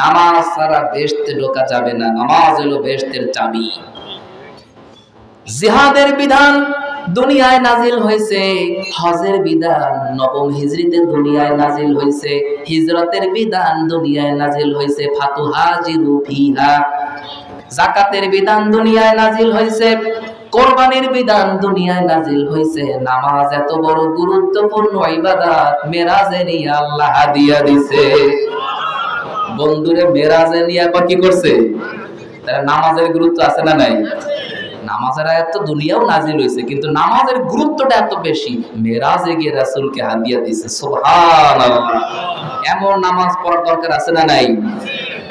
নামাজ ছাড়া বেহেশতে ঢোকা যাবে না। নামাজ হলো বেহেশতের চাবি। জিহাদের বিধান দুনিয়ায় নাজিল হয়েছে, হজের বিধান নবম হিজরিতে দুনিয়ায় নাজিল হয়েছে, হিজরতের বিধান দুনিয়ায় নাজিল হয়েছে, ফাতুহাজিরু ফিহা। যাকাতের বিধান দুনিয়ায় নাজিল হয়েছে, কোরবানির বিধান দুনিয়ায় নাজিল হয়েছে। নামাজ এত বড় গুরুত্বপূর্ণ ইবাদত, মেরাজে নিয়ে আল্লাহ হাদিয়া দিছে। বন্ধুরে মেরাজে নিয়ে আবার কি করছে? তাহলে নামাজের গুরুত্ব আছে না নাই? নামাজের আয়াত তো দুনিয়াও নাজিল হয়েছে, কিন্তু নামাজের গুরুত্বটা এত বেশি, মেরাজে গিয়ে রাসূলকে হাদিয়া দিছে। সুবহানাল্লাহ। এমন নামাজ পড়ার দরকার আছে না নাই?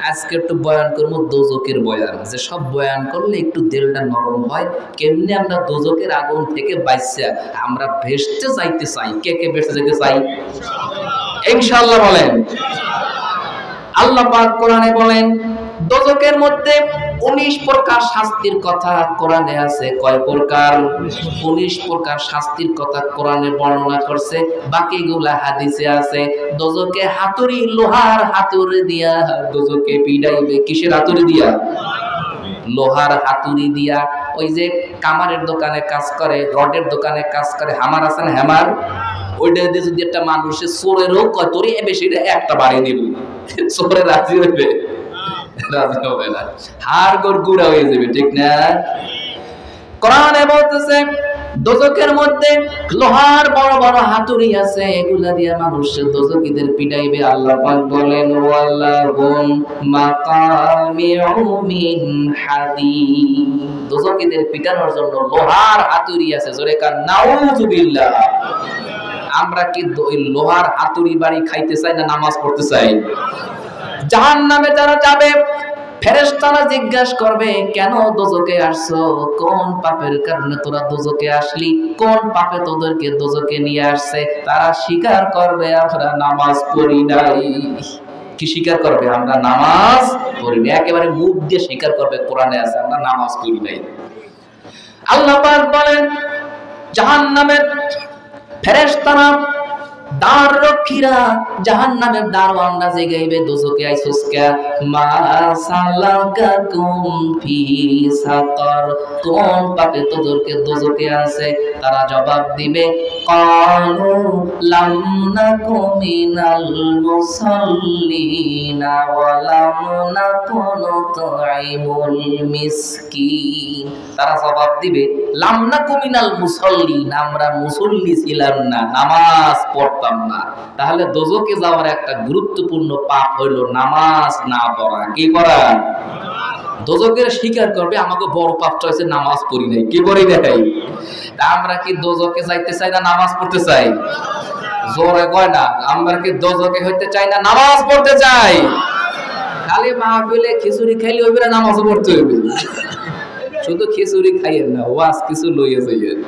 আজকে একটু বয়ান করবো দোজকের বয়ান, যে সব বয়ান করলে একটু দিলটা নরম হয়, কেমনে আমরা দোজকের আগুন থেকে বাঁচা আমরা ভেস্তে যাইতে চাই। কে কে ভেস্তে যাইতে চাই ইনশাআল্লাহ বলেন। আল্লাহ পাক কোরআনে বলেন দোজকের মধ্যে 19 প্রকার শাস্তির কথা কোরআনে আছে। কয় প্রকার? 19 প্রকার শাস্তির কথা কোরআনে বর্ণনা করছে, বাকিগুলা হাদিসে আছে। দোজকে হাতুড়ি, লোহার হাতুড়ি দিয়া দোজকে পিটাইবে। কিসের হাতুড়ি দিয়া? লোহার হাতুড়ি দিয়া। ওই যে কামারের দোকানে কাজ করে, রডের দোকানে কাজ করে, হামার আছে না হ্যামার, ওইটা দিয়ে যদি একটা মানুষের চোরেরও কয় তোরে বেশি একটা বাড়ি দিব, চোরে রাজি হইবে? রাজি হবে না, হাড় গোড় গুড়া হয়ে যাবে, ঠিক না? কোরআনে বলতেছে দোজকের মধ্যে লোহার বড় বড় হাতুড়ি আছে, এগুলা দিয়ে মানুষ দোজকীদের পিটাইবে। আল্লাহ পাক বলেন ওয়ালাহুম মাকামিউ মিন হাদীদ। দোজকীদের পিটানোর জন্য লোহার হাতুড়ি আছে। জোরে কান নাউযুবিল্লাহ। আমরা কি ওই লোহার হাতুড়ি বাড়ি খাইতে চাই না নামাজ পড়তে চাই? জাহান্নামে যারা যাবে, ফেরেশতারা জিজ্ঞাসা করবে কেন দোজকে আসছো, কোন পাপের কারণে তোরা দোজকে আসলি, কোন পাপে তোদেরকে দোজকে নিয়ে আসছে। তারা স্বীকার করবে আমরা নামাজ পড়ি নাই। কি স্বীকার করবে? আমরা নামাজ পড়ি নাই। একেবারে মুখ দিয়ে স্বীকার করবে, কোরআনে আছে আমরা নামাজ পড়ি নাই। আল্লাহ পাক বলেন জাহান্নামের ফেরেশতারা, দ্বার রক্ষীরা জাহান্নামের দারওয়ানরা জিগাইবে দোজকে আইছস কে, মা সালাকাকুম ফি সাকার, কোন পাপে তোদেরকে দোজকে আছে। তারা জবাব দিবে ক্বালু লাম নাকু মিনাল মুসাল্লিনা ওয়া লাম নাকু নুতঈমুল মিসকিন। তারা জবাব দিবে লাম নাকু মিনাল মুসাল্লিন, আমরা মুসল্লি ছিলাম না, নামাজ পড়তাম না। তাহলে দোজকে যাওয়ার একটা গুরুত্বপূর্ণ পাপ হইল নামাজ না পড়া। কি করা? দোজকের স্বীকার করবে আমাকে বড় পাপটা হয়েছে নামাজ পড়ি নাই। কি করি দেখাই? আমরা কি দোজকে যাইতে চাই না নামাজ পড়তে চাই? জোরে কয় না, আমরা কি দোজকে হইতে চাই না নামাজ পড়তে চাই? খালি মাহফিলে খিচুড়ি খাইলে হইবে না, নামাজ পড়তে হইবে। শুধু খিচুড়ি খাইয়েন না, ওয়াজ কিছু লইয়া যাইয়েন।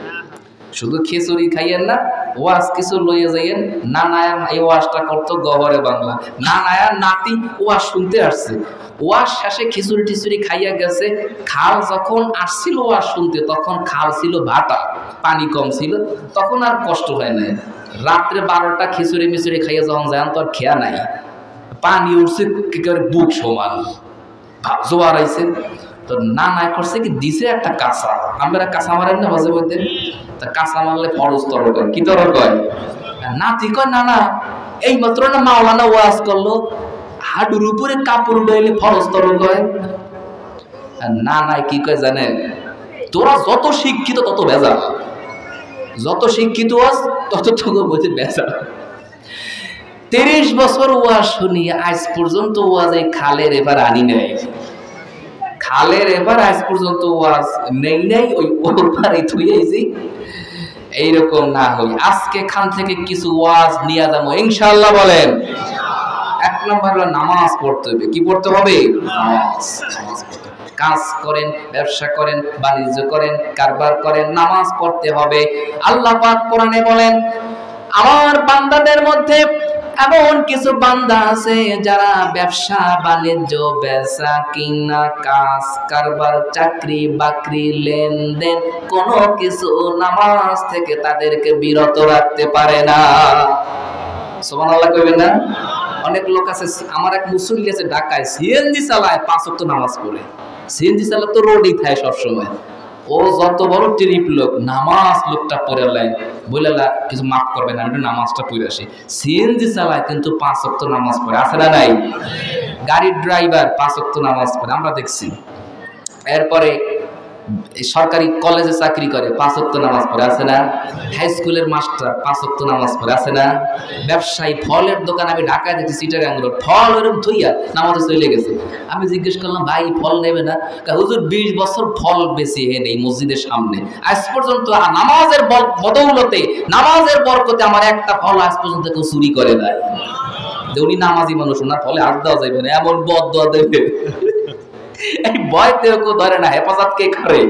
শুধু খিচুড়ি খাইয়েন না, ওয়াজ কিছু লইয়া যাইয়েন। নানায়া এই ওয়াজটা করতো গহরে বাংলা, নানায়া নাতি ওয়াজ শুনতে আসছে, ওয়াজ শেষে খিচুড়ি টিচুড়ি খাইয়া গেছে। খাল যখন আসছিল ওয়াজ শুনতে, তখন খাল ছিল ভাটা, পানি কম ছিল, তখন আর কষ্ট হয় নাই। রাত্রে 12টা খিচুড়ি মিচুড়ি খাইয়া যখন যায়, তো আর খেয়া নাই, পানি উঠছে বুক সমান, জোয়ার আইছে। তো নানা করছে কি, দিছে একটা কাঁচা, আমরা কাঁচা মারেন না মাঝে মধ্যে, তা কাঁচা মারলে ফরজ তরক হয়। কি তরক হয়? নাতি কয় নানা এই মাত্র না মাওলানা ওয়াজ করলো, হাডুর উপরে কাপড় উঠাইলে ফরজ তরক হয়। নানা কি কয় জানেন, তোরা যত শিক্ষিত তত ভেজাল, যত শিক্ষিত আস তত তোকে বলছে ভেজাল। 30 বছর ওয়াজ শুনি, আজ পর্যন্ত ওয়াজ এই খালের এবার আনি নাই, খালের এবার আজ পর্যন্ত ওয়াজ নেই নাই, ওই ওপারে থুইয়েছি। এইরকম না হই, আজকে খান থেকে কিছু ওয়াজ নিয়ে যাবো ইনশাআল্লাহ বলেন। 1 নম্বর হলো নামাজ পড়তে হবে। কি পড়তে হবে? নামাজ। কাজ করেন, ব্যবসা করেন, বাণিজ্য করেন, কারবার করেন, নামাজ পড়তে হবে। আল্লাহ পাক কোরআনে বলেন আমার বান্দাদের মধ্যে এমন কিছু বান্দা আছে যারা ব্যবসা বাণিজ্য, বেচা কিনা, কাজ কারবার, চাকরি বাকরি, লেনদেন, কোনো কিছু নামাজ থেকে তাদেরকে বিরত রাখতে পারে না। সুবহানাল্লাহ কইবেন না? অনেক লোক আছে, আমার এক মুসল্লি আছে ঢাকায়, সিএনজি চালায় 5 ওয়াক্ত নামাজ পড়ে। সিএনজি চালায় তো রোডেই থাকে সবসময়। ও যত বড় ট্রিপ লোক, নামাজ লোকটা পড়ে লাই বলে কিছু মাফ করবে না, আমি নামাজটা পড়ে আসি। সিএনজি চালায় কিন্তু 5 ওয়াক্ত নামাজ পড়ে, আছে না নাই? গাড়ির ড্রাইভার 5 ওয়াক্ত নামাজ পড়ে, আমরা দেখছি। এরপরে সরকারি কলেজে চাকরি করে 5 ওয়াক্ত নামাজ পড়ে, আছে না? হাই স্কুলের মাস্টার 5 ওয়াক্ত নামাজ পড়ে, আছে না? ব্যবসায়ী, ফলের দোকান আমি ঢাকায় দেখছি, চিটাগাং রোড, ফল ওরকম থইয়া নামাজে চলে গেছে। আমি জিজ্ঞেস করলাম, ভাই ফল নেবে না? হুজুর 20 বছর ফল বেশি নেই মসজিদের সামনে, আজ পর্যন্ত নামাজের বদৌলতে, নামাজের বরকতে আমার একটা ফল আজ পর্যন্ত কেউ চুরি করে না। উনি নামাজি মানুষ, ওনার ফলে হাত দেওয়া যাবে না, এমন বদদোয়া দেবে। এই ভয়তে কেউ ধরে না, হেফাজত কে করে?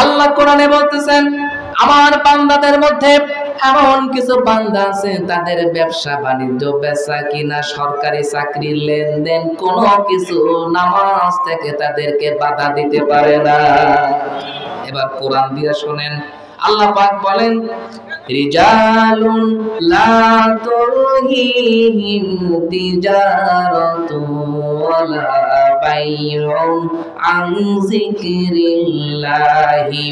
আল্লাহ কোরআনে বলতেছেন, আমার বান্দাদের মধ্যে এমন কিছু বান্দা আছে তাদের ব্যবসা বাণিজ্য, বেচা কিনা, সরকারি চাকরির লেনদেন, কোনো কিছু নামাজ থেকে তাদেরকে বাধা দিতে পারে না। এবার কোরআন দিয়ে শোনেন, আল্লাহ পাক বলেন, রিজালুন লা তুলহিহিম তিজারাতু ওয়ালা বাইউন আন যিকরিল্লাহি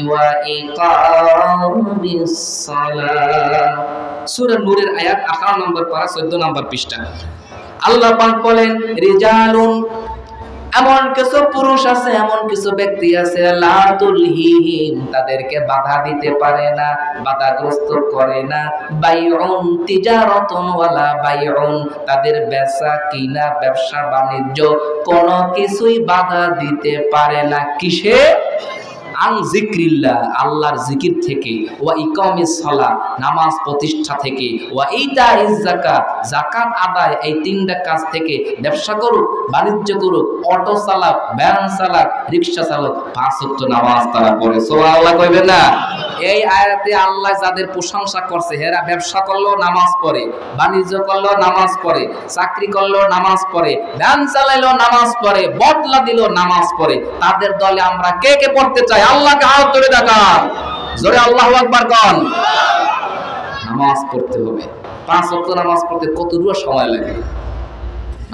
ওয়া ইকামিস সালাহ। সূরা নূরের আয়াত 18 নম্বর পারা 14 নম্বর পৃষ্ঠা। আল্লাহ পাক বলেন, রিজালুন, এমন কিছু পুরুষ আছে, এমন কিছু ব্যক্তি আছে, লা তুলহিহিম, তাদেরকে বাধা দিতে পারে না, বাধাগ্রস্ত করে না, বাইউন, তিজারাতুন ওয়ালা বাইউন, তাদের বেচা কিনা, ব্যবসা বাণিজ্য, কোনো কিছুই বাধা দিতে পারে না। কিসে? আন যিকরিল্লাহ, আল্লাহর জিকির থেকে, ওয়া ইকামিস সালাহ, নামাজ প্রতিষ্ঠা থেকে, ওয়া ইতাইজ যাকাত, যাকাত আদায়, এই 3টা কাজ থেকে। ব্যবসা করুক, বাণিজ্য করুক, অটো চালাক, ভ্যান চালাক, রিকশা চালাক, 5 ওয়াক্ত নামাজ তারা পড়ে। সুবহানাল্লাহ কইবেন না? এই আয়াতে আল্লাহ যাদের প্রশংসা করছে, হেরা ব্যবসা করলো নামাজ পড়ে, বাণিজ্য করলো নামাজ পড়ে, চাকরি করলো নামাজ পড়ে, ভ্যান চালাইলো নামাজ পড়ে, বদলা দিল নামাজ পড়ে। তাদের দলে আমরা কে কে পড়তে চাই? আল্লাহকে হাত তুলে দেখান, জোরে আল্লাহু আকবার কোন। নামাজ পড়তে হবে। 5 ওয়াক্ত নামাজ পড়তে কতটুকু সময় লাগে?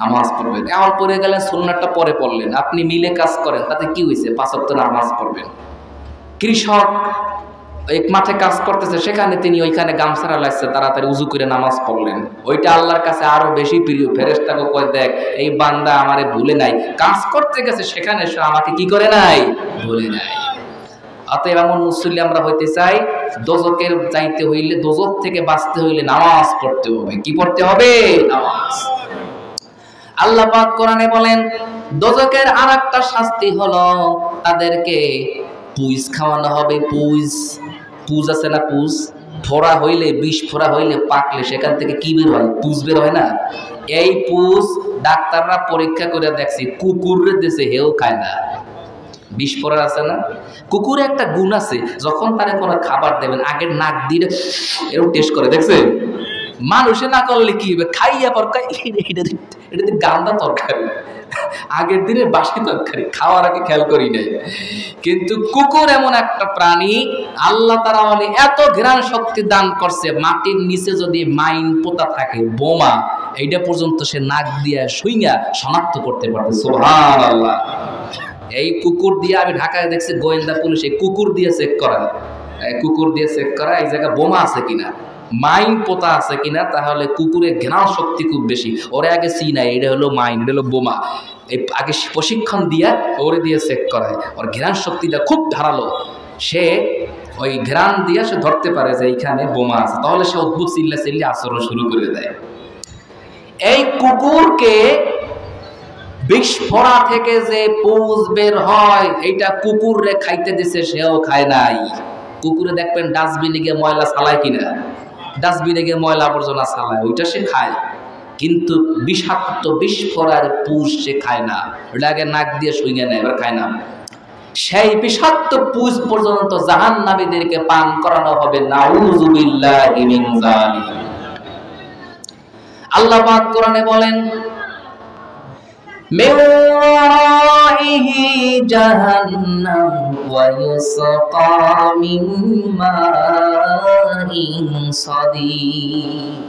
নামাজ পড়বেন, এমন পড়ে গেলেন, সুন্নাতটা পরে পড়লেন, আপনি মিলে কাজ করেন, তাতে কি হয়েছে? 5 ওয়াক্ত নামাজ পড়বেন। কৃষক এক মাঠে কাজ করতেছে, সেখানে তিনি ওইখানে গামছাড়া লাগছে, তাড়াতাড়ি উজু করে নামাজ পড়লেন, ওইটা আল্লাহর কাছে আরো বেশি প্রিয়। ফেরেশতাকে কয়, দেখ এই বান্দা আমারে ভুলে নাই, কাজ করতে গেছে সেখানে সে আমাকে কি করে নাই? ভুলে নাই। অতএব এমন মুসল্লি আমরা হইতে চাই, দোজখের যাইতে হইলে, দোজখ থেকে বাঁচতে হইলে নামাজ পড়তে হবে। কি পড়তে হবে? নামাজ। আল্লাহ পাক কোরআনে বলেন, দোজখের আরেকটা শাস্তি হলো তাদেরকে পুইজ খাওয়ানো হবে। পুজ আছে না? পুজ ফোড়া হইলে, বিষ ফোড়া হইলে, পাকলে সেখান থেকে কি বের হয়? পুজ বের হয় না? এই পুজ ডাক্তাররা পরীক্ষা করে দেখছে, কুকুরে দেশে হেও খায় না। বিষ ফোড়া আছে না? কুকুরে একটা গুণ আছে, যখন তারা কোনো খাবার দেবেন, আগের নাক দিয়ে এরকম টেস্ট করে, দেখছে? মানুষে না করলে কি হবে? খাইয়া পর এটা গান্দা তরকারি, আগের দিনে বাসি তরকারি, খাওয়ার আগে খেয়াল করি নাই। কিন্তু কুকুর এমন একটা প্রাণী, আল্লাহ তাআলা বলে এত ঘ্রাণ শক্তি দান করছে, মাটির নিচে যদি মাইন পোতা থাকে, বোমা, এইটা পর্যন্ত সে নাক দিয়ে শুইয়া শনাক্ত করতে পারে। সুবহানাল্লাহ। এই কুকুর দিয়ে, আমি ঢাকায় দেখছি গোয়েন্দা পুলিশ এই কুকুর দিয়ে চেক করা, এই জায়গায় বোমা আছে কিনা, মাইন পোতা আছে কিনা। তাহলে কুকুরের ঘ্রাণ শক্তি খুব বেশি, ওরে আগে চিনায় এটা হলো মাইন, এটা হলো বোমা। এই আগে প্রশিক্ষণ দিয়া ওরে দিয়ে চেক করায়, ওর ঘ্রাণ শক্তিটা খুব ধারালো, সে ওই ঘ্রাণ দিয়ে সে ধরতে পারে যে এইখানে বোমা আছে, তাহলে সে অদ্ভুত চিল্লি আচরণ শুরু করে দেয়। এই কুকুরকে বিষ ফোড়া থেকে যে পুজ বের হয়, এইটা কুকুরে খাইতে দিছে, সেও খায় নাই। কুকুরে দেখবেন ডাস্টবিনে গিয়ে ময়লা ছালায় কিনা, ডাস্টবিনে গিয়ে ময়লা আবর্জনা ছালায়, ওইটা সে খায়। কিন্তু বিষাক্ত বিষ ফোড়ার পুজ সে খায় না, ওটা আগে নাক দিয়ে শুইয়ে নেয়, এবার খায় না। সেই বিষাক্ত পুজ পর্যন্ত জাহান্নামীদেরকে পান করানো হবে। নাউযু বিল্লাহি মিন যালিক। আল্লাহ পাক কোরআনে বলেন, মিন ওয়ারাইহি জাহান্নাম ওয়া ইউসকা মিন মাইন সাদীদ।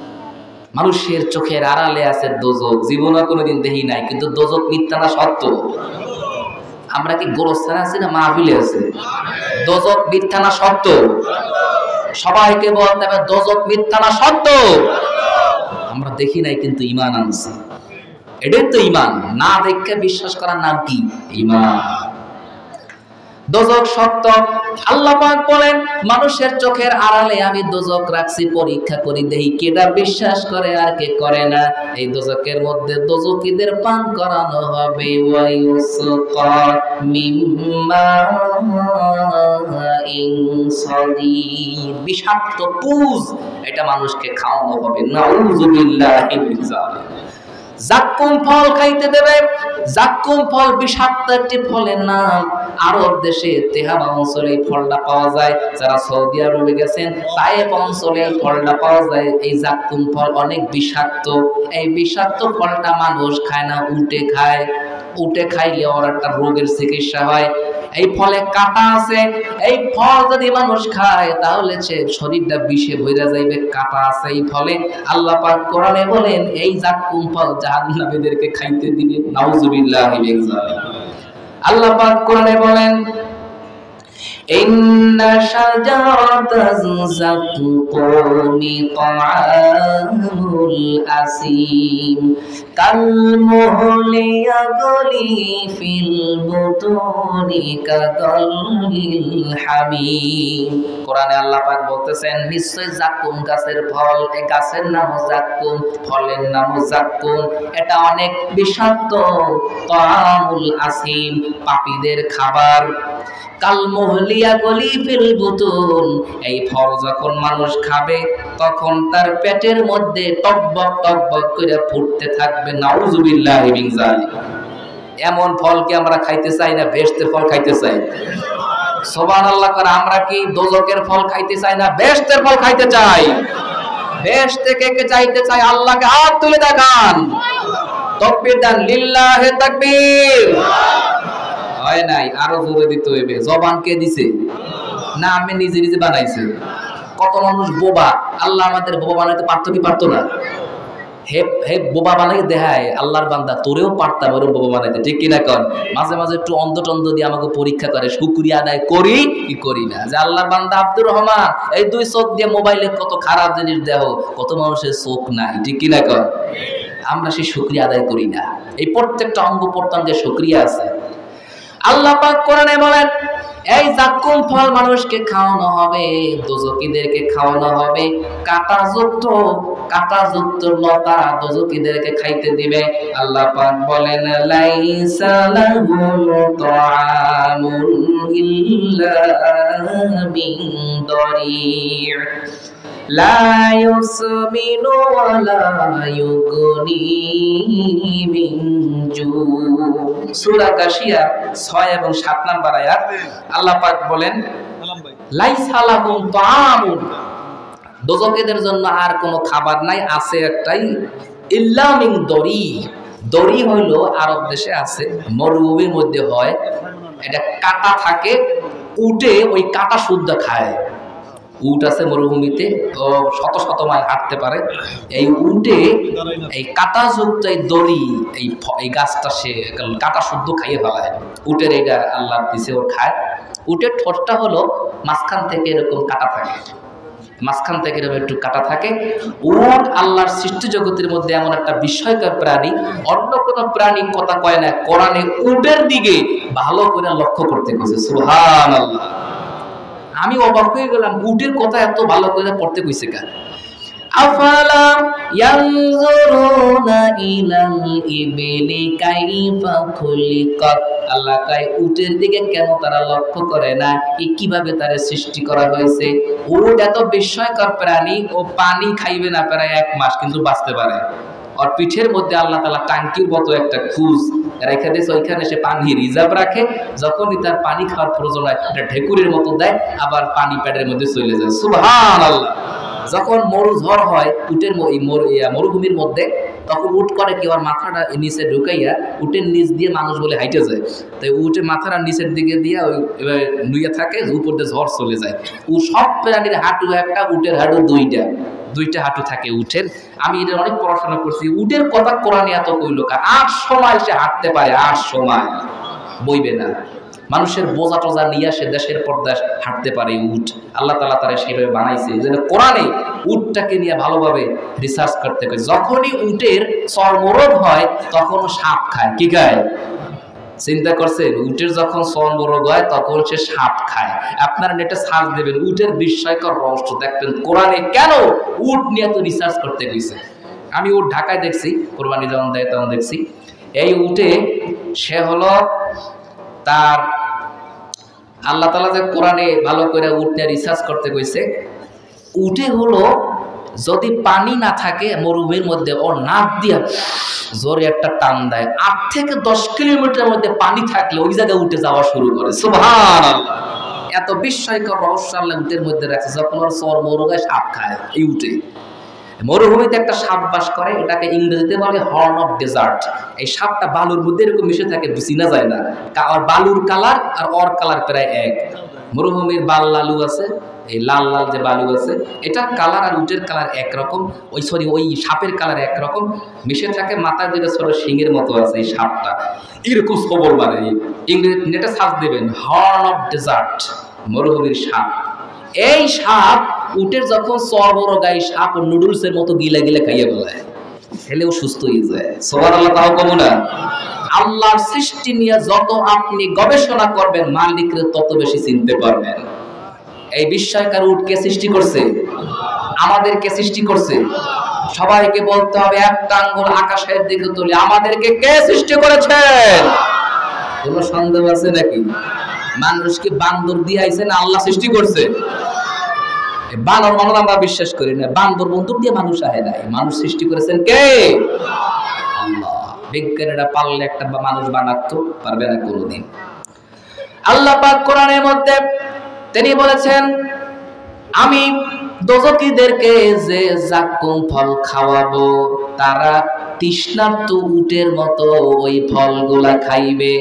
মানুষের চোখের আড়ালে আছে দোজক, জীবনে কোনোদিন দেখি নাই, কিন্তু দোজক মিথ্যা না সত্য? আমরা কি গোরস্থানে আছি না মাহফিলে আছে? দোজক মিথ্যা না সত্য? সবাইকে বলতে হবে দোজক মিথ্যা না সত্য? আমরা দেখি নাই কিন্তু ঈমান আনছি, এটাই তো ঈমান। না দেখে বিশ্বাস করার নাম কি? ঈমান। দোজক সত্য। আল্লাহ পাক বলেন মানুষের চোখের আড়ালে আমি দোজক রাখছি, পরীক্ষা করি দেই কেটা বিশ্বাস করে আর কে করে না। এই দোজকের মধ্যে দোজকীদের পান করানো হবে ওয়ায়ুসকা মিম্মা ইনসাদিদ, বিষাক্ত পুজ, এটা মানুষকে খাওয়ানো হবে। নাউযুবিল্লাহি মিন যালিক। জাক্কুম ফল খাইতে দেবে। জাক্কুম ফল বিষাক্ত একটি ফলের নাম। আরব দেশে তেহাবা অঞ্চলে এই ফলটা পাওয়া যায়। যারা সৌদি আরবে গেছেন তায়েফ অঞ্চলে ফলটা পাওয়া যায়। এই জাক্কুম ফল অনেক বিষাক্ত। এই বিষাক্ত ফলটা মানুষ খায় না, উটে খায়। উটে খাইলে ওর একটা রোগের চিকিৎসা হয়। এই ফলে কাঁটা আছে, এই ফল যদি মানুষ খায় তাহলে শরীরটা বিষে ভরে যাইবে, কাঁটা আছে এই ফলে। আল্লাহ পাক কোরআনে বলেন এই জাক্কুম ফল জাহান্নামীদেরকে খাইতে দিবে। নাউযুবিল্লাহি মিন যালিক। আল্লাহ পাক কোরআনে বলেন ইন্না শাজারাতাজ যাক্কুমি তাআমুল আসিম কালমুহলি ইয়াগলি ফিল বুতুনি কাগালিল হামিম। কোরআনে আল্লাহ পাক বলতেছেন নিশ্চয় জাক্কুম গাছের ফল, এই গাছের নাম জাক্কুম, ফলের নাম জাক্কুম, এটা অনেক বিষাক্ত। তাআমুল আসিম, পাপীদের খাবার। কালমুহলিয়া গলি ফিল বুতুন, এই ফল যখন মানুষ খাবে তখন তার পেটের মধ্যে টকবক টকবক করে ফুটতে থাকবে। নাউযুবিল্লাহি মিন যালিক। এমন ফল কি আমরা খাইতে চাই না বেহেশতের ফল খাইতে চাই? সুবহানাল্লাহ করে। আমরা কি দোজকের ফল খাইতে চাই না বেহেশতের ফল খাইতে চাই? বেহেশতে কে কে চাইতে চাই? আল্লাহকে হাত তুলে দেখান, তাকবীর দেন, লিল্লাহি তাকবীর। হয় নাই, আরো জোরে দিতে হইবে। জবান কে দিছে? না আমি নিজে নিজে বানাইছি। কত মানুষ বোবা। আল্লাহ আমাদের বোবা বানাইতে পারতো কি পারতো না? হে হে বোবা বানাই দেখায় আল্লাহর বান্দা, তোরেও পারতাম ওরকম বোবা বানাইতে, ঠিক কিনা কন? মাঝে মাঝে একটু অন্ধ টন্ধ দিয়ে আমাকে পরীক্ষা করে, শুকরিয়া আদায় করি কি করি না। যে আল্লাহর বান্দা আব্দুর রহমান এই দুই চোখ দিয়ে মোবাইলে কত খারাপ জিনিস দেহ, কত মানুষের চোখ নাই, ঠিক কিনা কন? আমরা সেই শুকরিয়া আদায় করি না। এই প্রত্যেকটা অঙ্গ প্রত্যঙ্গে শুকরিয়া আছে। আল্লাহ পাক কোরআনে বলেন এই জাক্কুম ফল মানুষকে খাওয়ানো হবে, দোজকীদেরকে খাওয়ানো হবে। কাঁটাযুক্ত লতা দোজকীদেরকে খাইতে দিবে। আল্লাহ পাক বলেন লাইসা লাহুম তাআমুন ইল্লা মিন দরি' লা ইউসমিনু ওয়া লা ইউগনি মিন জু। সূরা গাশিয়া 6 এবং 7 নম্বর আয়াত আল্লাহ পাক বলেন লাইসা লাহুম তাআমুন, দোজকীদের জন্য আর কোনো খাবার নাই, আছে একটাই, ইল্লা মিন দরি। দরি হইল আরব দেশে আছে, মরুভূমির মধ্যে হয়, এটা কাঁটা থাকে, উটে ওই কাঁটা শুদ্ধ খায়। উট আছে মরুভূমিতে, শত শত মাইল হাঁটতে পারে। এই উটে এই কাঁটাযুক্ত এই দড়ি, এই গাছটা সে কাঁটা শুদ্ধ খাইয়ে ফেলায়। উটের এইটা আল্লাহ দিছে, ওর খায়। উটের ঠোঁটটা হলো মাঝখান থেকে এরকম কাটা থাকে, মাঝখান থেকে এরকম একটু কাটা থাকে। উট আল্লাহর সৃষ্টি জগতের মধ্যে এমন একটা বিস্ময়কর প্রাণী, অন্য কোনো প্রাণী কথা কয় না। কোরআনে উটের দিকে ভালো করে লক্ষ্য করতে কইছে। সুবহানাল্লাহ। আমি অবাক হয়ে গেলাম, উটের কথা এত ভালো করে পড়তে কইছে কেন? আফালা ইয়ানজুরুনা ইলাল ইবিলি কাইফা খুলিকাত, আল্লাহ কয় উটের দিকে কেন তারা লক্ষ্য করে না, কিভাবে তারে সৃষ্টি করা হয়েছে। উট এত বিস্ময়কর প্রাণী, ও পানি খাইবে না প্রায় 1 মাস কিন্তু বাঁচতে পারে। আর পিঠের মধ্যে আল্লাহ তাআলা টাঙ্কির মতো একটা খুঁজ রেখে দিয়েছে, ওইখানে সে পানি রিজার্ভ রাখে। যখনই তার পানি খাওয়ার প্রয়োজন হয় এটা ঢেকুরের মতো দেয়, আবার পানি প্যাডের মধ্যে চলে যায়। সুবহানাল্লাহ। যখন ঝড় হয় উটের মরুভূমির মধ্যে, তখন উট করে কি, ওর মাথাটা নিচে ঢুকাইয়া উটের নিচ দিয়ে মানুষ বলে হাইটে যায়। তাই উটের মাথাটা নিচের দিকে দিয়ে ওই নুয়ে থাকে, উপর দিয়ে ঝড় চলে যায়। ও সব প্রাণীর হাঁটু একটা, উটের হাঁটু 2টা, দুইটা হাঁটু থাকে উটের। আমি এটা অনেক পড়াশোনা করছি, উটের কথা কোরআনে এত কইল কা, 8 সময় সে হাঁটতে পারে, 8 সময় বইবে না। মানুষের বোঝা টোজা নিয়ে সে দেশের পর দেশ হাঁটতে পারে উট, আল্লাহ তাআলা তারা সেভাবে বানাইছে। এই জন্য কোরআনে উটটাকে নিয়ে ভালোভাবে রিসার্চ করতে হয়। যখনই উটের চর্মরোগ হয় তখন সাপ খায়। কি খায়? চিন্তা করছেন, উটের যখন চর্মরোগ হয় তখন সে সাপ খায়। আপনারা নেটে সার্চ দেবেন উটের বিস্ময়কর রহস্য, দেখবেন কোরআনে কেন উট নিয়ে তো রিসার্চ করতে গেছে। আমি উট ঢাকায় দেখছি, কোরবানি যখন দেয় তখন দেখছি। এই উটে সে হলো তার আল্লাহ তাআলা যে কোরআনে ভালো করে উট নিয়ে রিসার্চ করতে কইছে, উটে হলো যদি পানি না থাকে মরুভূমির মধ্যে, ও নাক দিয়ে জোরে একটা টান দেয়, 8 থেকে 10 কিলোমিটারের মধ্যে পানি থাকলে ওই জায়গায় উঠে যাওয়া শুরু করে। সুবহানাল্লাহ, এত বিস্ময়কর রহস্য আল্লাহ উটের মধ্যে রাখছে। যখন ওর চর্মরোগ হয় সাপ খায় এই উটে। মরুভূমিতে একটা সাপ বাস করে, এটাকে ইংরেজিতে বলে হর্ন অফ ডেজার্ট। এই সাপটা বালুর মধ্যে এরকম মিশে থাকে, চিনা যায় না। আর বালুর কালার আর ওর কালার প্রায় এক। মরুভূমির বাল লালু আছে, এই লাল লাল যে বালু আছে, এটার কালার আর উটের কালার একরকম, ওই সাপের কালার একরকম মিশে থাকে। মাথায় যেটা ছোট শিঙের মতো আছে এই সাপটা, এরকম খবর মানে। ইংরেজি নেটে সার্চ দেবেন হর্ন অফ ডেজার্ট, মরুভূমির সাপ। এই সাপ উটের যখন চর্মরোগ হয়, সাপ নুডলসের মতো গিলা গিলা খাইয়ে বলায়, খেলেও সুস্থ হয়ে যায়। সুবহানাল্লাহ, তাও কম না। আল্লাহর সৃষ্টি নিয়ে যত আপনি গবেষণা করবেন, মালিককে তত বেশি চিনতে পারবেন। এই বিস্ময়কর উট কে সৃষ্টি করছে? আমাদেরকে সৃষ্টি করছে। সবাইকে বলতে হবে একটা আঙ্গুল আকাশের দিকে তুলে, আমাদেরকে কে সৃষ্টি করেছেন? কোনো সন্দেহ আছে নাকি? মানুষকে বান্দর দিয়ে আইছে না আল্লাহ সৃষ্টি করছে? বানর মানুষ আমরা বিশ্বাস করি না, বান্দর বন্দুক দিয়ে মানুষ আহে নাই। মানুষ সৃষ্টি করেছেন কে? আল্লাহ। বিজ্ঞানীরা পারলে একটা মানুষ বানাতে পারবে না কোনোদিন। আল্লাহ পাক কোরআনের মধ্যে তিনি বলেছেন, আমি দোজখীদেরকে যে যাক্কুম ফল খাওয়াবো, তারা তৃষ্ণার্ত উটের মতো ওই ফলগুলা খাইবে।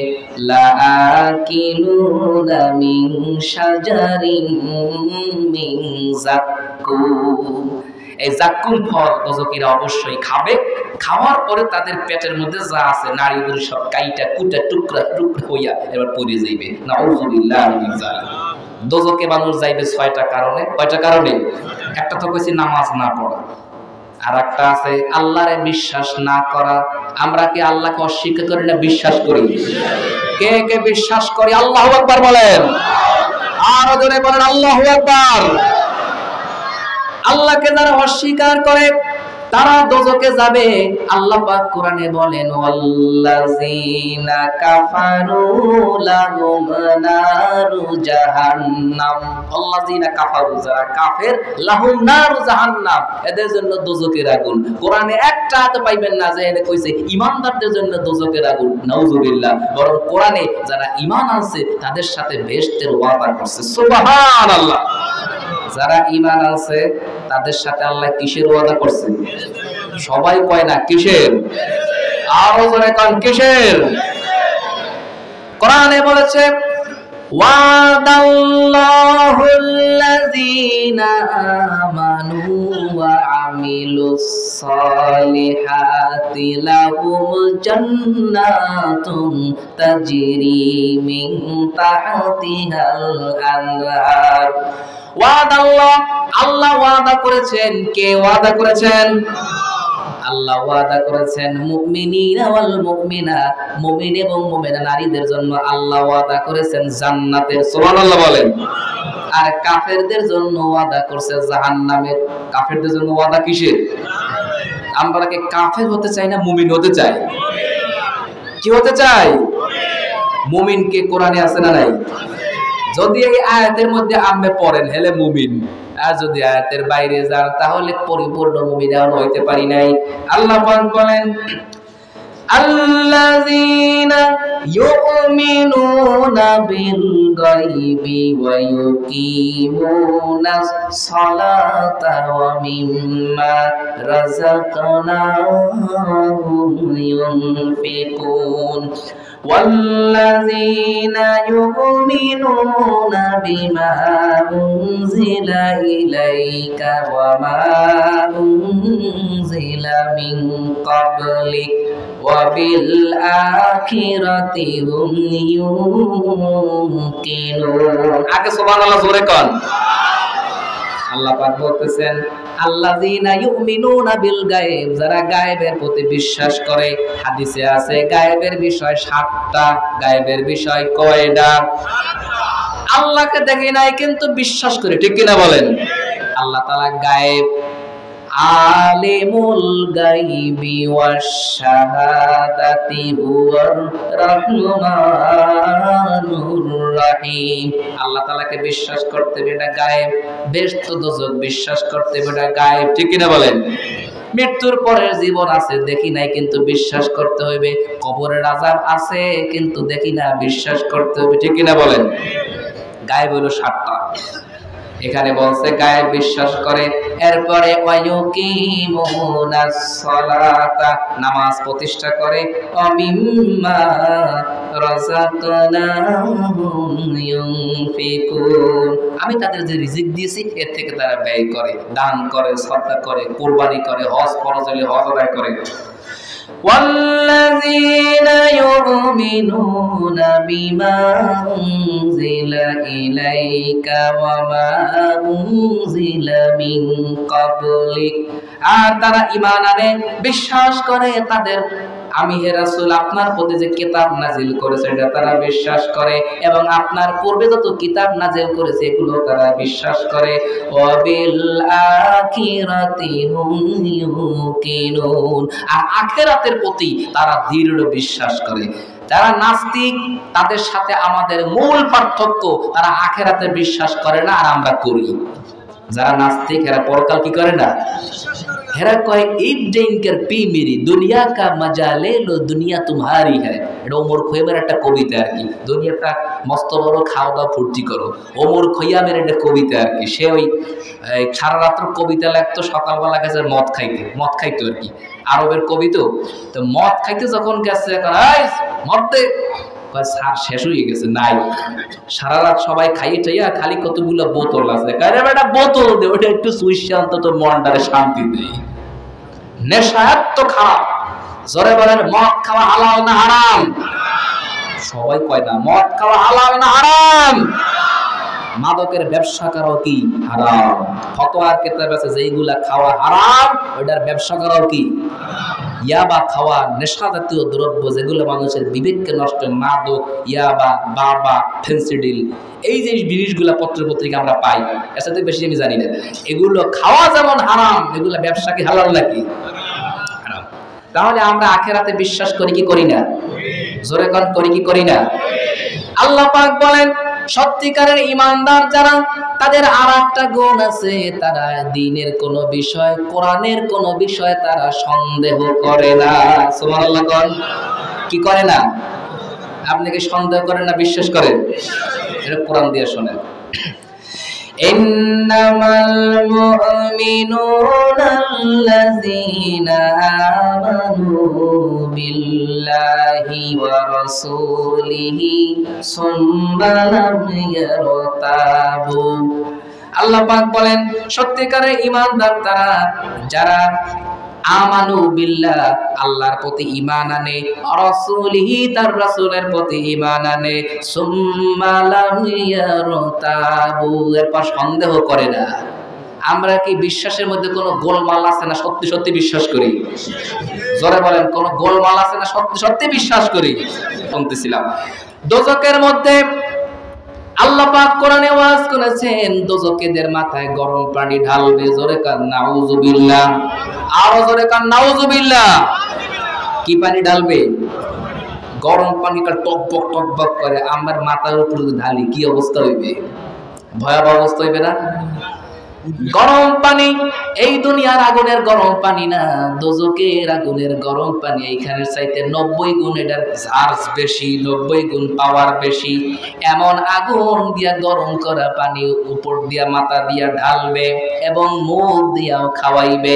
লাকিনুনা মিন শাজারিন মিন যাক্কুম, এই যাক্কুম ফল দোজখীরা অবশ্যই খাবে। খাওয়ার পরে তাদের পেটের মধ্যে যা আছে নাড়িগুলো সব কাইটা কুটা টুকরা টুকরা হইয়া এবার পড়ে যাইবে। নাউযুবিল্লাহি মিন যালিক। দোজখে মানুষ যাইবে 6টা কারণে। কয়টা কারণে? একটা তো কইছি নামাজ না পড়া, আর একটা আছে আল্লাহরে বিশ্বাস না করা। আমরা কি আল্লাহকে অস্বীকার করি না বিশ্বাস করি? কে কে বিশ্বাস করি? আল্লাহু আকবার বলেন। আর জোরে বলেন আল্লাহু আকবার। আল্লাহকে যারা অস্বীকার করে তারা দোজখে যাবে। আল্লাহ পাক কোরআনে বলেন, ওয়াল্লাযিনা কাফারু লাহুম নারু জাহান্নাম। আল্লাযিনা কাফারু, যারা কাফের, লাহুম নারু জাহান্নাম, এদের জন্য দোজখের আগুন। কোরআনে একটা আয়াত পাইবেন না যে এনে কইছে ঈমানদারদের জন্য দোজখের আগুন। নাউযুবিল্লাহ। বরং কোরআনে যারা ঈমান আনছে তাদের সাথে বেহেশতের ওয়াদা করছে। সুবহানাল্লাহ। যারা ঈমান আছে তাদের সাথে আল্লাহ কিসের ওয়াদা করছে? সবাই কয় না কিসের? আরো জোরে কোন কিসের? কোরআনে বলেছে, ওয়াদাল্লাহুল্লাযীনা আমানু ওয়া আমিলুস সালিহাতি লাহুম জান্নাতুন তাজরি মিন তাহতিহাল আনহার। ওয়াদাল্লাহ, আল্লাহ ওয়াদা করেছেন। কে ওয়াদা করেছেন? আল্লাহ ওয়াদা করেছেন মুমিনিনা ওয়াল মুমিনাত, মুমিন এবং মুমিনা নারীদের জন্য আল্লাহ ওয়াদা করেছেন জান্নাতের। সুবহানাল্লাহ বলেন। আর কাফেরদের জন্য ওয়াদা করছে জাহান্নামের। কাফেরদের জন্য ওয়াদা কিসের? আমরা কি কাফের হতে চাই না মুমিন হতে চাই? কি হতে চাই? মুমিন কে কোরআনে আছে না নাই? যদি এই আয়াতের মধ্যে আপনি পড়েন হেলে মুমিন, আর যদি আয়াতের বাইরে যান তাহলে পরিপূর্ণ মুমিন হইতে পারি নাই। আল্লাহ পাক বলেন, আল্লাযীনা ইউমিনুনা বিল গায়বি ওয়া ইউকিমুনাস সালাতা ওয়া মিম্মা রাযাকনাহুম ইউনফিকুন والذين يؤمنون بما أنزل إليك وما أنزل من قبلك وبالآخرة هم يوقنون আগে সুবহানাল্লাহ জোরে কোন আল্লাহ পাক বলতেছেন আল্লাযীনা ইউমিনুনা বিল গায়ব, যারা গায়েবের প্রতি বিশ্বাস করে। হাদিসে আছে গায়েবের বিষয় 7টা। গায়েবের বিষয় কয়টা? আল্লাহকে দেখি নাই কিন্তু বিশ্বাস করি, ঠিক কি না বলেন? আল্লাহ তাআলা গায়েব, আলিমুল গায়বি ওয়াশ শাহাদাতি হুয়ার রহমানুর রহিম। আল্লাহ তাআলাকে বিশ্বাস করতে হবে, এটা গায়েব। বেহেশত দোজখ বিশ্বাস করতে হবে, এটা গায়েব, ঠিক কি না বলেন? মৃত্যুর পরের জীবন আছে, দেখি নাই কিন্তু বিশ্বাস করতে হবে। কবরের আযাব আছে কিন্তু দেখি না, বিশ্বাস করতে হবে, ঠিক কি না বলেন? গায়েব হলো 7টা। এখানে বলছে গায়েব বিশ্বাস করে। এরপরে ওয়ায়ুকিমুনাস সালাতা, নামাজ প্রতিষ্ঠা করে। ওয়ামিম্মা রাযাকনাহুম ইউনফিকুন, আমি তাদের যে রিজিক দিয়েছি এর থেকে তারা ব্যয় করে, দান করে, সাদকা করে, কুরবানি করে, হজ ফরজ হলে হজ আদায় করে। والذين يؤمنون بما أنزل إليك وما أنزل من قبلك, আর তারা ঈমান আনে, বিশ্বাস করে তাদের আমি হে রাসূল আপনার প্রতি যে কিতাব নাজিল করেছে এটা তারা বিশ্বাস করে, এবং আপনার পূর্বে যত কিতাব নাজিল করেছে এগুলো তারা বিশ্বাস করে। ওয়া বিল আখিরাতি হুম ইউকিনুন, আর আখিরাতের প্রতি তারা দৃঢ় বিশ্বাস করে। যারা নাস্তিক তাদের সাথে আমাদের মূল পার্থক্য, তারা আখিরাতে বিশ্বাস করে না, আর আমরা করি। যারা নাস্তিক এরা পরকাল কি করে না, এরা কয় ইট ড্রিঙ্কের পি মেরি দুনিয়া কা মজা লে লো দুনিয়া তুমহারি হ্যায়। এটা ওমর খৈয়ামের একটা কবিতা আর কি। দুনিয়াটা মস্ত বড়, খাওয়া দাওয়া ফুর্তি করো। ওমর খৈয়ামের একটা কবিতা আর কি। সে ওই সারা রাত্র কবিতা লাগতো, সকালবেলা গেছে মদ খাইতো আর কি। আরবের কবি তো মদ খাইতে যখন গেছে, এখন মদ দে, সার শেষ হয়ে গেছে, নাই। সারা রাত সবাই খাইয়ে টাইয়া খালি কতগুলো বোতল আছে, একটা বোতল দে, ওটা একটু সুইসে অন্তত মনটারে শান্তি দেয়। নেশা এত খারাপ, জোরে বলেন মদ খাওয়া হালাল না হারাম? সবাই কয় না মদ খাওয়া হালাল না হারাম? মাদকের ব্যবসা করাও কি হারাম? ফতোয়ার কিতাব আছে যেইগুলা খাওয়া হারাম ওইটার ব্যবসা করাও কি? ইয়াবা খাওয়া, নেশা জাতীয় দ্রব্য যেগুলো মানুষের বিবেককে নষ্ট, মাদক, ইয়াবা, বাবা, ফেন্সিডিল, এই যে জিনিসগুলো পত্র পত্রিকা আমরা পাই, এর সাথে বেশি আমি জানি না। এগুলো খাওয়া যেমন হারাম, এগুলো ব্যবসা কি হালাল নাকি? হারাম। তাহলে আমরা আখিরাতে বিশ্বাস করি কি করি না? জোরে কোন করি কি করি না? আল্লাহ পাক বলেন সত্যিকারের ঈমানদার যারা, তাদের আর একটা গুণ আছে, তারা দ্বীনের কোন বিষয়, কোরআনের কোন বিষয় তারা সন্দেহ করে না। সুবহানাল্লাহ কোন কি করে না? আপনি কি সন্দেহ করেন না বিশ্বাস করেন? এটা কোরআন দিয়ে শোনেন। ইন্নামাল মুমিনুনা আল্লাযীনা আমানু বিল্লাহি ওয়া রাসূলিহি সুম্মা লাম ইয়ারতাবু। আল্লাহ পাক বলেন সত্যিকারের ঈমানদার তারা যারা আমানু বিল্লাহ, আল্লাহর প্রতি ঈমান আনে, রাসূলিহি তার রাসূলের প্রতি ঈমান আনে, সুম্মা লাম ইয়ারতাবু, এরপর সন্দেহ করে না। আমরা কি বিশ্বাসের মধ্যে কোনো গোলমাল আছে না সত্যি সত্যি বিশ্বাস করি? জোরে বলেন কোন গোলমাল আছে না সত্যি সত্যি বিশ্বাস করি? শুনতেছিলাম দোজখের মধ্যে আল্লাহ পাক কোরআনে ওয়াজ করেছেন দোজখীদের মাথায় গরম পানি ঢালবে। জোরে কান নাউযুবিল্লাহ, আরো জোরে কান নাউযুবিল্লাহ। কি পানি ঢালবে? গরম পানিটা টকবক টকবক করে আমার মাথার উপর ঢালি কি অবস্থা হইবে? ভয়াবহ অবস্থা হইবে না? গরম পানি, এই দুনিয়ার আগুনের গরম পানি না, দোজকের আগুনের গরম পানি। এইখানের চাইতে 90 গুণ এটার চার্জ বেশি, 90 গুণ পাওয়ার বেশি। এমন আগুন দিয়া গরম করা পানি উপর দিয়া মাথা দিয়া ঢালবে এবং মুখ দিয়াও খাওয়াইবে।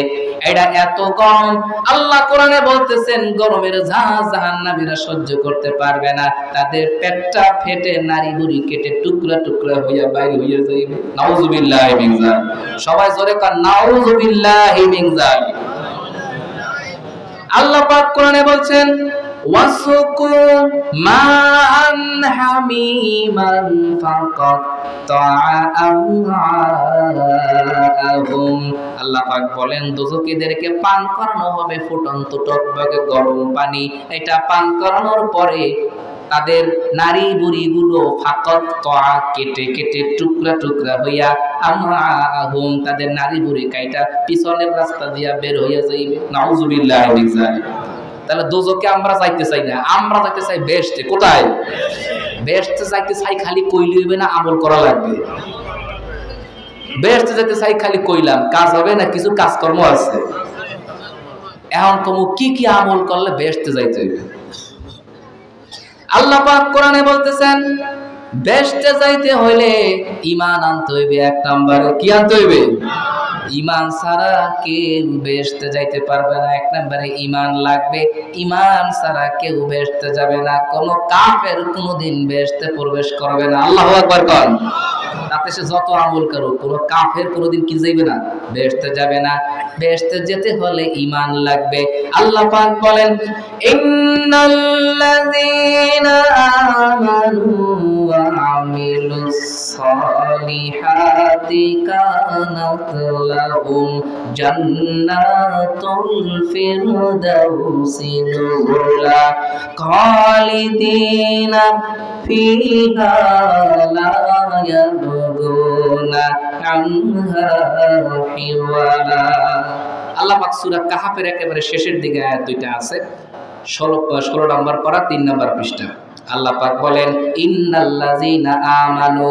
এটা এত গরম, আল্লাহ কোরআনে বলতেছেন গরমের জাহান্নামীরা সহ্য করতে পারবে না, তাদের পেটটা ফেটে নাড়ি বুড়ি কেটে টুকরা টুকরা হইয়া বাইরে হইয়া যাইবে। নাউযুবিল্লাহি মিন যালিক। সবাই জোরে কান নাউযুবিল্লাহি মিন যালিক। আল্লাহ পাক কোরআনে বলছেন ওয়াসুকু মান হামিমান ফাকাত্তাআহুম। আল্লাহ পাক বলেন দোজখীদেরকে পান করানো হবে ফুটন্ত টকবকে গরম পানি। এটা পান করানোর পরে তাদের নারী বুড়িগুলো ফাকাত্তা কেটে কেটে টুকরা টুকরা হইয়া আমআহুম, তাদের নারী বুড়ি কাইটা পিছনের রাস্তা দিয়া বের হইয়া যাইবে। নাউযুবিল্লাহি মিন যালিক। তাহলে দোজখে আমরা যাইতে চাই না, আমরা যাইতে চাই বেহেশতে। কোথায়? বেহেশতে যাইতে চাই খালি কইলে হইবে না, আমল করা লাগবে। বেহেশতে যেতে চাই খালি কইলাম, কাজ হবে না, কিছু কাজকর্ম আছে। এখন কমু কি কি আমল করলে বেহেশতে যাইতে হইবে। আল্লাহ পাক কোরআনে বলতেছেন বেহেশতে যাইতে হইলে ঈমান আনতে হইবে। এক নম্বরে কি আনতে হইবে? ঈমান ছাড়া কেউ বেহেশতে যাইতে পারবে না। এক নম্বরে ঈমান লাগবে, ঈমান ছাড়া কেউ বেহেশতে যাবে না। কোন কাফের কোনদিন বেহেশতে প্রবেশ করবে না। আল্লাহু আকবার কোন। তাতে সে যত আমল করুক, কোন কাফের কোনদিন কি যাইবে না, বেহেশতে যাবে না। বেহেশতে যেতে হলে ঈমান লাগবে। আল্লাহ পাক বলেন ইন্নাল্লাযীনা আমানু ওয়া আমিলুস সালিহাতি কানাত লাহুম জান্নাতুল ফিরদাউসি নুজুলা খালিদিনা ফিহা লা ইয়াবগুনা আনহা হিওয়ালা। আল্লাহ পাক সূরা কাহাফের একেবারে শেষের দিকে আয়াত দুইটা আছে, 16 নম্বর পারা 3 নম্বর পৃষ্ঠা। আল্লাহ পাক বলেন ইন্নাল্লাযীনা আমানু,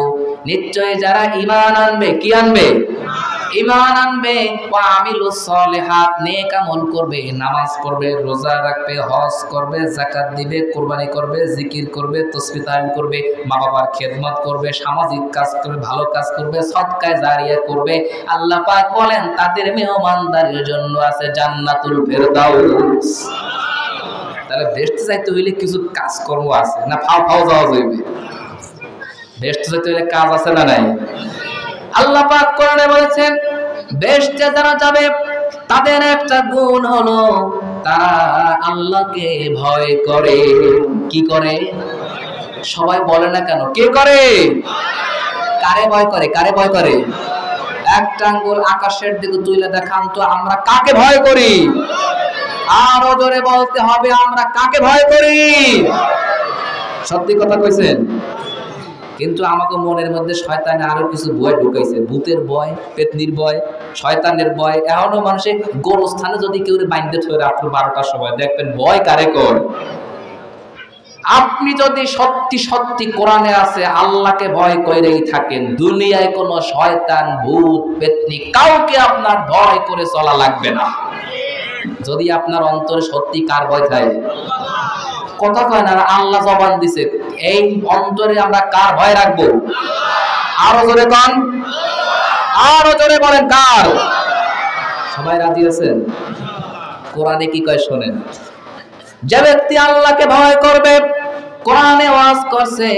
নিশ্চয় যারা ঈমান আনবে। কি আনবে? ঈমান আনবে। ওয়া আমিলুস সালিহাত, নেক আমল করবে, নামাজ পড়বে, রোজা রাখবে, হজ করবে, যাকাত দিবে, কুরবানি করবে, জিকির করবে, তাসবিহ তাহলিল করবে, মা বাবার খেদমত করবে, সামাজিক কাজ করবে, ভালো কাজ করবে, সদকায়ে জারিয়া করবে। আল্লাহ পাক বলেন তাদের মেহমানদারির জন্য আছে জান্নাতুল ফেরদাউস। তাহলে বেহেশতে যাইতে হইলে কিছু কাজকর্ম আছে না, ফাও ফাও যাওয়া যাইবে। বেহেশতে যাইতে হইলে কাজ আছে না নাই? আল্লাহ পাক কোরআনে বলেছেন বেহেশতে যারা যাবে তাদের একটা গুণ হলো তারা আল্লাহকে ভয় করে। কি করে? সবাই বলে না কেন? কে করে? কারে ভয় করে? কারে ভয় করে? একটা আঙ্গুল আকাশের দিকে তুলে দেখান তো, আমরা কাকে ভয় করি? আরো জোরে বলতে হবে, আমরা কাকে ভয় করি? সত্যি কথা কইছেন। কিন্তু আমাকে মনের মধ্যে শয়তানে আরো কিছু ভয় ঢুকাইছে, ভূতের ভয়, পেতনির ভয়, শয়তানের ভয়। এখনো মানুষের গোরস্থানে যদি কেউ বাইন্ধে থই রাত্র 12টার সময়, দেখবেন ভয় কারে কর। আপনি যদি সত্যি সত্যি কোরআনে আছে আল্লাহকে ভয় করেই থাকেন, দুনিয়ায় কোনো শয়তান, ভূত, পেতনি কাউকে আপনার ভয় করে চলা লাগবে না। যদি আপনার অন্তরে সত্যি কার ভয় থাকে? কথা কয় না, আল্লাহ জবান দিছে, এই অন্তরে আমরা কার ভয় রাখবো? আরো জোরে কন, আরো জোরে বলেন কার? সবাই রাজি আছেন? কোরআনে কি কয় শোনেন। যে ব্যক্তি আল্লাহকে ভয় করবে, কোরআনে ওয়াজ করছে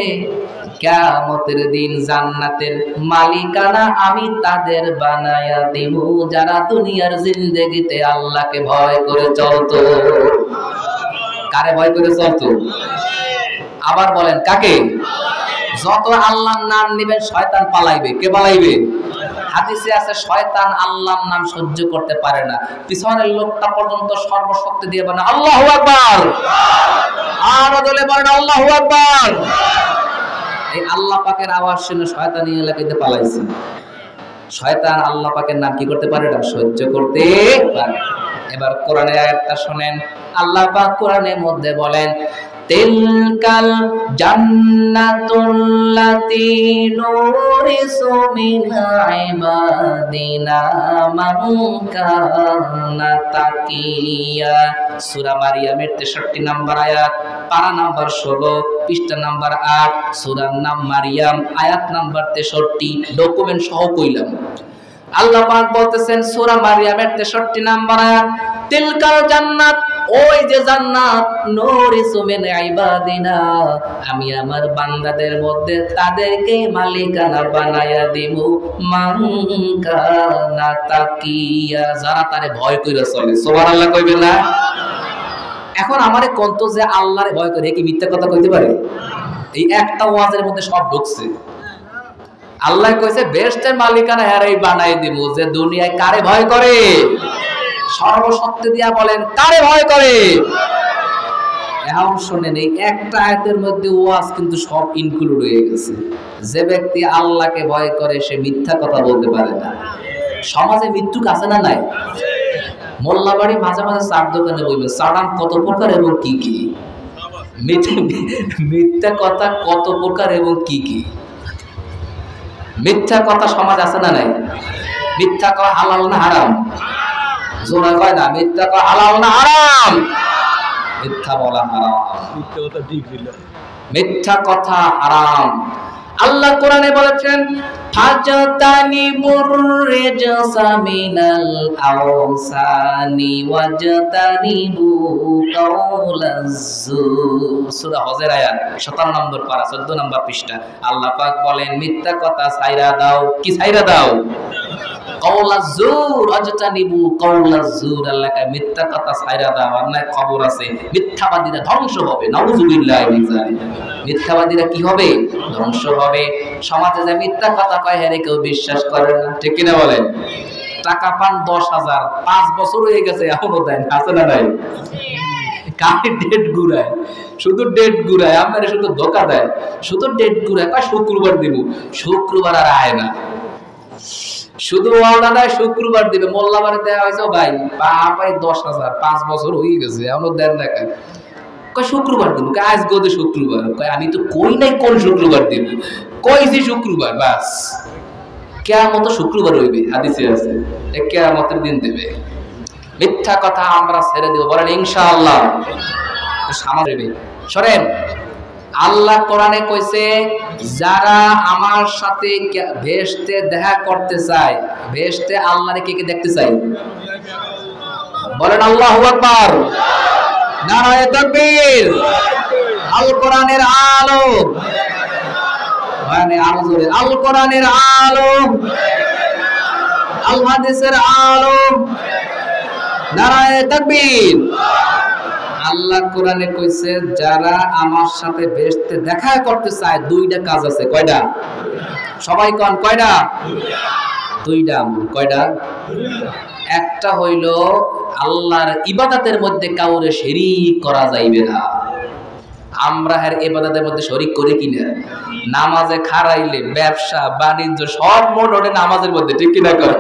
কিয়ামতের দিন জান্নাতের মালিকানা আমি তাদের বানায়া দিব যারা দুনিয়ার জিন্দেগিতে আল্লাহকে ভয় করে চলতো। কারে ভয় করে চলতো? আবার বলেন কাকে? যত আল্লাহর নাম নিবেন শয়তান পালাইবে। কে পালাইবে? হাদিসে আছে শয়তান আল্লাহর নাম সহ্য করতে পারে না, পিছনের লোকটা পর্যন্ত সর্বশক্তি দিয়ে বলে আল্লাহু আকবার। আর বলে বলেন আল্লাহু আকবার। এই আল্লাহ পাকের আওয়াজ শুনে শয়তান এই এলাকাতে পালাইছে। শয়তান আল্লাহ পাকের নাম কি করতে পারে না? সহ্য করতে পারে। এবার কোরআনের আয়াতটা শুনেন। আল্লাহ পাক কোরআনের মধ্যে বলেন, তিলকাল জান্নাতুল্লাতী নুরিসু মিন ইবাদিনা মান কানা তাকিয়া। সূরা মারিয়ামের 63 নম্বর আয়াত, পারা নাম্বার 16, পৃষ্ঠা নাম্বার 8, সূরার নাম মারিয়াম, আয়াত নাম্বার 63। ডকুমেন্ট সহ কইলাম। আল্লাহ পাক বলতেছেন সূরা মারিয়ামের 63 নম্বর আয়াত, তিলকাল জান্নাত, ওই যে জান্নাত, নুরিসু মিন ইবাদিনা, আমি আমার বান্দাদের মধ্যে তাদেরকে মালিকানা বানায়া দিব, মান কানা তাকিয়া, যারা তারে ভয় কইরা চলে। সুবহানাল্লাহ কইবেন না? এখন আমারে কোন্ত যে আল্লাহরে ভয় করে কি মিথ্যা কথা কইতে পারে? এই একটা ওয়াজের মধ্যে সব ঢুকছে। আল্লাহ কইছে বেহেশতের মালিকানা হেরাই বানাই দিব, যে দুনিয়ায় কারে ভয় করে? সর্বশক্তি দিয়া বলেন, কারে ভয় করে? এখন শুনেন, এই একটা আয়াতের মধ্যে ওয়াজ কিন্তু সব ইনক্লুড হয়ে গেছে। যে ব্যক্তি আল্লাহকে ভয় করে সে মিথ্যা কথা বলতে পারে না। সমাজে মৃত্যুক আছে না নাই? মোল্লাবাড়ি মাঝে মাঝে চার দোকানে বলবে চালান কত প্রকার এবং কি কি, মিথ্যা কথা কত প্রকার এবং কি কি। মিথ্যা কথা সমাজ আছে না নাই? মিথ্যা কওয়া হালাল না হারাম? জোরা কয় না, মিথ্যা কওয়া হালাল না হারাম? মিথ্যা বলা হারাম, মিথ্যা কথা হারাম। আল্লাহ কোরআনে বলেছেন, ফাজতানিবুর রিজসা মিনাল আওসানি ওয়াজতানিবু কাওলাজ যুর। সূরা হজের আয়াত 17 নম্বর পারা, 14 নম্বর পৃষ্ঠা। আল্লাহ পাক বলেন, মিথ্যা কথা ছাইরা দাও। কি ছাইরা দাও? কাওলাজ যুর, ওয়াজতানিবু কাওলাজ যুর। আল্লাহ কয় মিথ্যা কথা ছাইরা দাও। আল্লাহর খবর আছে মিথ্যাবাদীরা ধ্বংস হবে। নাউযুবিল্লাহি মিন যালিক। মিথ্যাবাদীরা কি হবে? ধ্বংস হবে। সমাজে যে মিথ্যা কথা কয় হেরে কেউ বিশ্বাস করে না, ঠিক কিনা বলেন? টাকা পান 10,000, 5 বছর হয়ে গেছে এখনো দেন, আছে না নাই? কাকে ডেট ঘুরায়, শুধু ডেট ঘুরায়, আপনারা শুধু ধোকা দেয়, শুধু ডেট ঘুরায়। কয় শুক্রবার দিব, শুক্রবার আর আয় না। শুধু ওয়াদা দেয় শুক্রবার দিবে। মোল্লাবারে দেওয়া হয়েছে ভাই পাই 10,000, 5 বছর হয়ে গেছে এখনো দেন না। কয় শুক্রবার দিব, আজ গোদে শুক্রবার। কয় আমি তো কই নাই কোন শুক্রবার দিব, কইছি শুক্রবার। বাস কিয়ামত শুক্রবার হইবে, হাদিসে আছে কিয়ামতের দিন দেবে। মিথ্যা কথা আমরা ছেড়ে দেব, বলেন ইনশাআল্লাহ। সামনে সরেন। আল্লাহ কোরআনে কইছে, যারা আমার সাথে বেহেশতে দেখা করতে চায়, বেহেশতে আল্লাহরে কে কে দেখতে চায়? বলেন আল্লাহু আকবার, নারায়ে তাকবীর। আল কোরআনের আলো, মানে আরো জোরে, আল কোরআনের আলো, আল হাদিসের আলো, নারায়ে তাকবীর। আল্লাহ কোরআনে কইছে, যারা আমার সাথে বেহেশতে দেখা করতে চায়, দুইটা কাজ আছে। কয়টা? সবাই কোন কয়টা? দুইটা। কয়টা? একটা হইল আল্লাহর ইবাদতের মধ্যে কাউরে শরীক করা যাইবে না। আমরা এর ইবাদতের মধ্যে শরীক করি কিনা? নামাজে খারাইলে ব্যবসা বাণিজ্য সব মোট ওঠে নামাজের মধ্যে, ঠিক কিনা? করে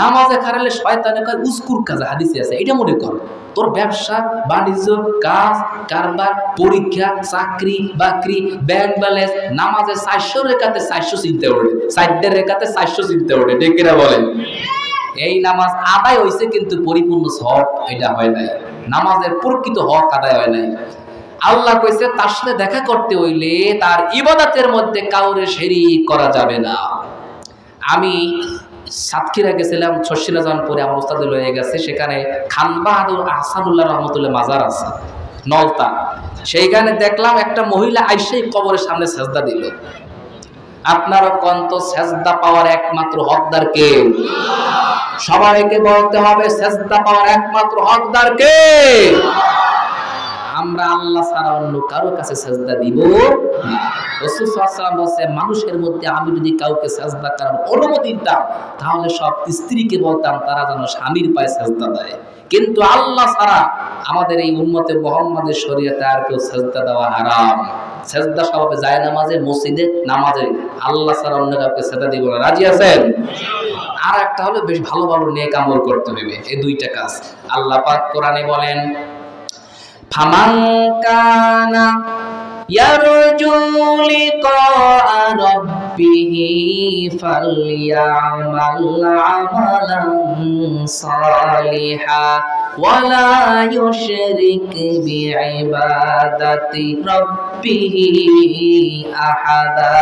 নামাজে খারাইলে শয়তানে কয় উস্কুর কাজ, হাদিসে আছে, এটা মনে কর। তোর ব্যবসা বাণিজ্য কাজ কারবার পরীক্ষা চাকরি বাকরি ব্যাংক ব্যালেন্স নামাজে 400 রেখাতে 400 চিন্তা ওঠে, 4 রেখাতে 400 চিন্তা ওঠে, ঠিক কিনা বলেন? এই নামাজ আদায় হয়েছে কিন্তু পরিপূর্ণ সব এটা হয় নাই, নামাজের প্রকৃত হক আদায় হয় নাই। আল্লাহ কইছে তার সাথে দেখা করতে হইলে তার ইবাদতের মধ্যে কাউরে শরীক করা যাবে না। আমি সাতক্ষীরা গেছিলাম, ছশিলা জানপুরে আমার ওস্তাদ লয়ে গেছে, সেখানে খান বাহাদুর আহসানুল্লাহ রহমতুল্লাহ মাজার আছে নলতা। সেইখানে দেখলাম একটা মহিলা আইসেই কবরের সামনে সেজদা দিল। আপনারও কন্ত সেজদা পাওয়ার একমাত্র হকদার কে? সবাইকে বলতে হবে সেজদা পাওয়ার একমাত্র হকদার কে? আমরা আল্লাহ ছাড়া অন্য কারো কাছে সেজদা দিব না। রাসূল সাল্লাল্লাহু আলাইহি ওয়াসাল্লাম বলেন, মানুষের মধ্যে আমি যদি কাউকে সেজদা করার অনুমতি দিতাম তাহলে সব স্ত্রীকে বলতাম তারা যেন স্বামীর পায়ে সেজদা দেয়। কিন্তু আল্লাহ ছাড়া আমাদের এই উম্মতে মুহাম্মাদের শরীয়তে আর কেউ সেজদা দেওয়া হারাম। সেজদা সবাবে যায় নামাজে, মসজিদে, নামাজে, আল্লাহ ছাড়া অন্য কাউকে সেজদা দিব না। রাজি আছেন? আর একটা হলো বেশ ভালো ভালো নেক আমল করতে হবে। এই দুইটা কাজ আল্লাহ পাক কোরআনে বলেন, ফামান কানা ইয়ারজু লিকা রাব্বিহি ফালইয়ামাল আমালান সালিহা ওয়ালা ইউশরিক বিইবাদাতি রাব্বিহি আহাদা।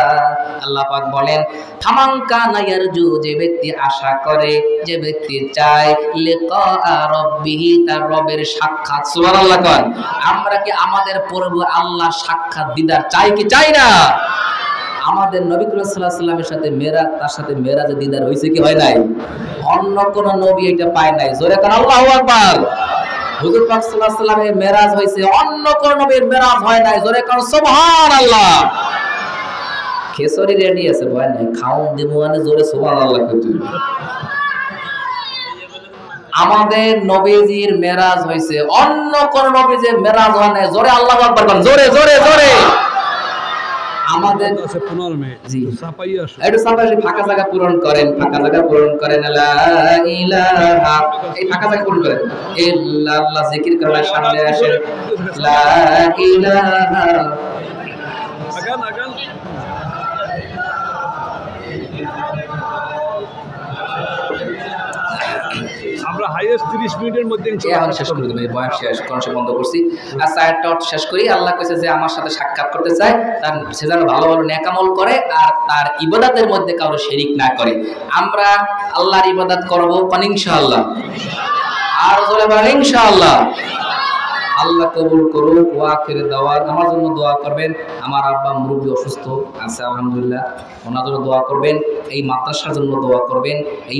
আল্লাহ পাক বলেন, ফামান কানা ইয়ারজু, যে ব্যক্তি আশা করে, যে ব্যক্তি চায়, লিকা রাব্বিহি, তার রবের সাক্ষাৎ। সুবহানাল্লাহ কোন। আমরা কি আমাদের প্রভু আল্লাহ সাক্ষাৎ দিদার চাই কি চাই না? আমাদের নবী করিম সাল্লাল্লাহু আলাইহি ওয়াসাল্লামের সাথে মেরাজ, তার সাথে মেরাজে দিদার হইছে কি হয় নাই? অন্য কোন নবী এটা পায় নাই। জোরে কান আল্লাহু আকবার। হুজুর পাক সাল্লাল্লাহু আলাইহি ওয়াসাল্লামের মেরাজ হইছে, অন্য কোন নবীর মেরাজ হয় নাই। জোরে কান সুবহানাল্লাহ। খেসরি রেডি আছে, ভয় নাই, খাওন দিমু মানে জোরে সুবহানাল্লাহ কইতে। আমাদের নবীজির মেরাজ হইছে, অন্য কোন নবীজির মেরাজ হয় নাই। জোরে আল্লাহু আকবার বলেন, জোরে জোরে জোরে। আমাদের আছে 15 মিনিট, জি সাপাইয়া আসো, একটু সাপাইয়া ফাঁকা জায়গা পূরণ করেন, ফাঁকা জায়গা পূরণ করেন। লা ইলাহা, এই ফাঁকা জায়গা পূরণ করেন। ইল্লাল্লাহ জিকির করার সামনে আসেন। লা ইলাহা, আগান আগান। আমরা হাইয়েস্ট 30 মিনিটের মধ্যে ইনশাআল্লাহ শেষ করে দেব। এই বয়ান শেষ কোনসে বন্ধ করছি। আচ্ছা একটা শেষ করি। আল্লাহ কইছে যে আমার সাথে সাক্ষাৎ করতে চায়, তার সে যেন ভালো ভালো নেক আমল করে আর তার ইবাদতের মধ্যে কারো শিরিক না করে। আমরা আল্লাহর ইবাদত করব কোন ইনশাআল্লাহ, আর জোরে বলেন ইনশাআল্লাহ। আল্লাহ কবুল করুক। ওয়া আখির দাওয়াত, আমার জন্য দোয়া করবেন। আমার আব্বা মুরব্বি অসুস্থ আছে আলহামদুলিল্লাহ, ওনার জন্য দোয়া করবেন। এই মাদ্রাসার জন্য দোয়া করবেন। এই